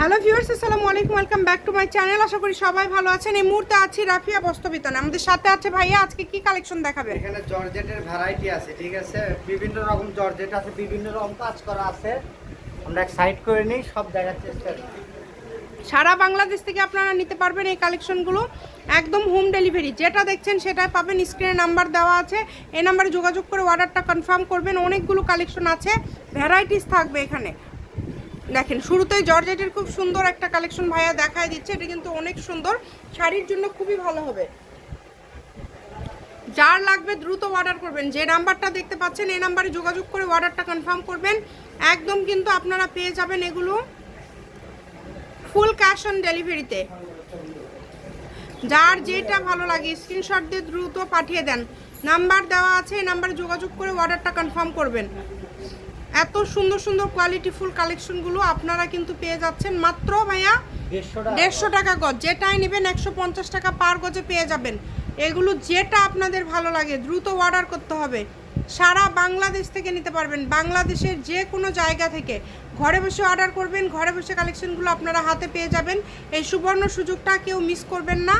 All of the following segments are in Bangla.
হ্যালো ভিউয়ার্স, আসসালামু আলাইকুম, welcome back to my channel. আশা করি সবাই ভালো আছেন। এই মুহূর্তে আছি রাফিয়া বস্ত্রবিতানে। আমাদের সাথে আছে ভাইয়া। আজকে কি কালেকশন দেখাবে? এখানে জর্জেটের ভ্যারাইটি আছে, ঠিক আছে, বিভিন্ন রকম জর্জেট আছে, বিভিন্ন রকম কাজ করা আছে। আমরা এক সাইড করে নিই, সব দেখার চেষ্টা করি। সারা বাংলাদেশ থেকে আপনারা নিতে পারবেন এই কালেকশনগুলো, একদম হোম ডেলিভারি। যেটা দেখছেন সেটাই পাবেন। স্ক্রিনে নাম্বার দেওয়া আছে, এই নাম্বারে যোগাযোগ করে অর্ডারটা কনফার্ম করবেন। অনেকগুলো কালেকশন আছে, ভ্যারাইটিস থাকবে এখানে। দেখেন শুরুতেই জর্জেটের খুব সুন্দর একটা কালেকশন ভাইয়া দেখায় দিচ্ছে। এটা কিন্তু অনেক সুন্দর, শাড়ির জন্য খুবই ভালো হবে। যার লাগবে দ্রুত অর্ডার করবেন। যে নাম্বারটা দেখতে পাচ্ছেন এই নাম্বারে যোগাযোগ করে অর্ডারটা কনফার্ম করবেন। একদম কিন্তু আপনারা পেয়ে যাবেন এগুলো ফুল ক্যাশ অন ডেলিভারিতে। যার যেটা ভালো লাগে স্ক্রিনশট দিয়ে দ্রুত পাঠিয়ে দেন। নাম্বার দেওয়া আছে, এই নাম্বারে যোগাযোগ করে অর্ডারটা কনফার্ম করবেন। এত সুন্দর সুন্দর কোয়ালিটিফুল কালেকশনগুলো আপনারা কিন্তু পেয়ে যাচ্ছেন মাত্র ভাইয়া 150 টাকা গজ। যেটাই নেবেন 150 টাকা পার গজে পেয়ে যাবেন। এগুলো যেটা আপনাদের ভালো লাগে দ্রুত অর্ডার করতে হবে। সারা বাংলাদেশ থেকে নিতে পারবেন, বাংলাদেশের যে কোনো জায়গা থেকে ঘরে বসে অর্ডার করবেন। ঘরে বসে কালেকশনগুলো আপনারা হাতে পেয়ে যাবেন। এই সুবর্ণ সুযোগটা কেউ মিস করবেন না।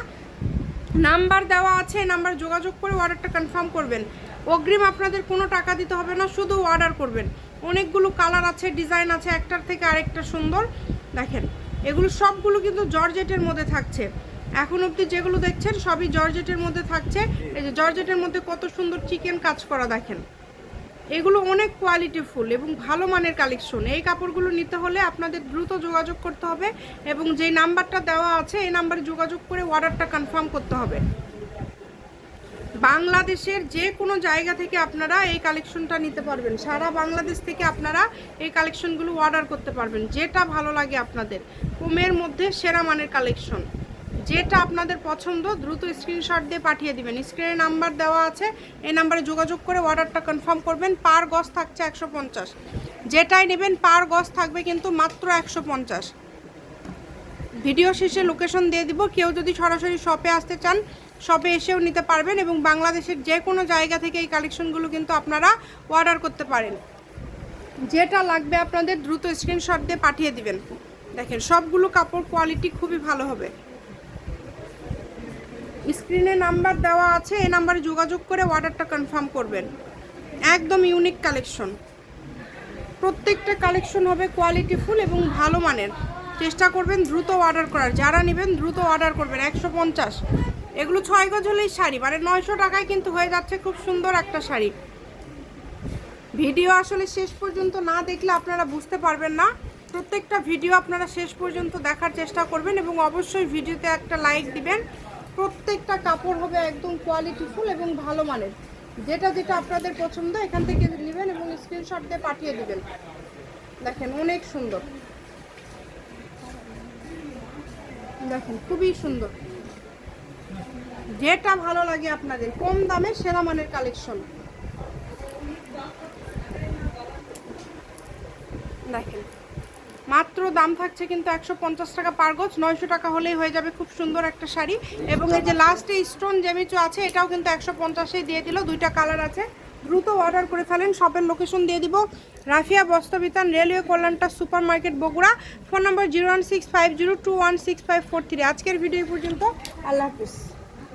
নাম্বার দেওয়া আছে, নাম্বার যোগাযোগ করে অর্ডারটা কনফার্ম করবেন। অগ্রিম আপনাদের কোনো টাকা দিতে হবে না, শুধু অর্ডার করবেন। অনেকগুলো কালার আছে, ডিজাইন আছে, একটার থেকে আরেকটা সুন্দর। দেখেন এগুলো সবগুলো কিন্তু জর্জেটের মধ্যে থাকছে। এখন অবধি যেগুলো দেখছেন সবই জর্জেটের মধ্যে থাকছে। এই যে জর্জেটের মধ্যে কত সুন্দর চিকেন কাজ করা, দেখেন এগুলো অনেক কোয়ালিটিফুল এবং ভালো মানের কালেকশন। এই কাপড়গুলো নিতে হলে আপনাদের দ্রুত যোগাযোগ করতে হবে এবং যেই নাম্বারটা দেওয়া আছে এই নাম্বারে যোগাযোগ করে অর্ডারটা কনফার্ম করতে হবে। বাংলাদেশের যে কোনো জায়গা থেকে আপনারা এই কালেকশনটা নিতে পারবেন। সারা বাংলাদেশ থেকে আপনারা এই কালেকশনগুলো অর্ডার করতে পারবেন। যেটা ভালো লাগে আপনাদের, কমের মধ্যে সেরা মানের কালেকশন, যেটা আপনাদের পছন্দ দ্রুত স্ক্রিনশট দিয়ে পাঠিয়ে দিবেন। স্ক্রিনে নাম্বার দেওয়া আছে, এই নাম্বারে যোগাযোগ করে অর্ডারটা কনফার্ম করবেন। পার গজ থাকছে 150। যেটাই নেবেন পার গজ থাকবে কিন্তু মাত্র 150। ভিডিও শেষে লোকেশন দিয়ে দিব। কেউ যদি সরাসরি শপে আসতে চান শপে এসেও নিতে পারবেন এবং বাংলাদেশের যে কোনো জায়গা থেকে এই কালেকশনগুলো কিন্তু আপনারা অর্ডার করতে পারেন। যেটা লাগবে আপনাদের দ্রুত স্ক্রিনশট দিয়ে পাঠিয়ে দিবেন। দেখেন সবগুলো কাপড় কোয়ালিটি খুবই ভালো হবে। স্ক্রিনে নাম্বার দেওয়া আছে, এই নাম্বারে যোগাযোগ করে অর্ডারটা কনফার্ম করবেন। একদম ইউনিক কালেকশন, প্রত্যেকটা কালেকশন হবে কোয়ালিটিফুল এবং ভালো মানের। চেষ্টা করবেন দ্রুত অর্ডার করার। যারা নেবেন দ্রুত অর্ডার করবেন। 150 এগুলো 6 গজ হলেই শাড়ি, মানে 900 টাকায় কিন্তু হয়ে যাচ্ছে খুব সুন্দর একটা শাড়ি। ভিডিও আসলে শেষ পর্যন্ত না দেখলে আপনারা বুঝতে পারবেন না। প্রত্যেকটা ভিডিও আপনারা শেষ পর্যন্ত দেখার চেষ্টা করবেন এবং অবশ্যই ভিডিওতে একটা লাইক দিবেন। প্রত্যেকটা কাপড় হবে একদম কোয়ালিটিফুল এবং ভালো মানের। যেটা যেটা আপনাদের পছন্দ এখান থেকে নেবেন এবং স্ক্রিনশট দিয়ে পাঠিয়ে দিবেন। দেখেন অনেক সুন্দর, দেখেন খুবই সুন্দর। যেটা ভালো লাগে আপনাদের, কম দামে সেরা মানের কালেকশন। দেখেন মাত্র দাম থাকছে কিন্তু 150 টাকা পার গজ। 900 টাকা হলেই হয়ে যাবে খুব সুন্দর একটা শাড়ি। এবং এই যে লাস্টে স্টোন জেমিচু আছে, এটাও কিন্তু 150-এই দিয়ে দিল। দুইটা কালার আছে, দ্রুত অর্ডার করে ফেলেন। শপের লোকেশন দিয়ে দিব, রাফিয়া বস্ত্রবিতান, রেলওয়ে কল্যাণটা super market, Bogura. Phone number 01650216543। আজকের ভিডিও পর্যন্ত, আল্লাহ হাফিজ।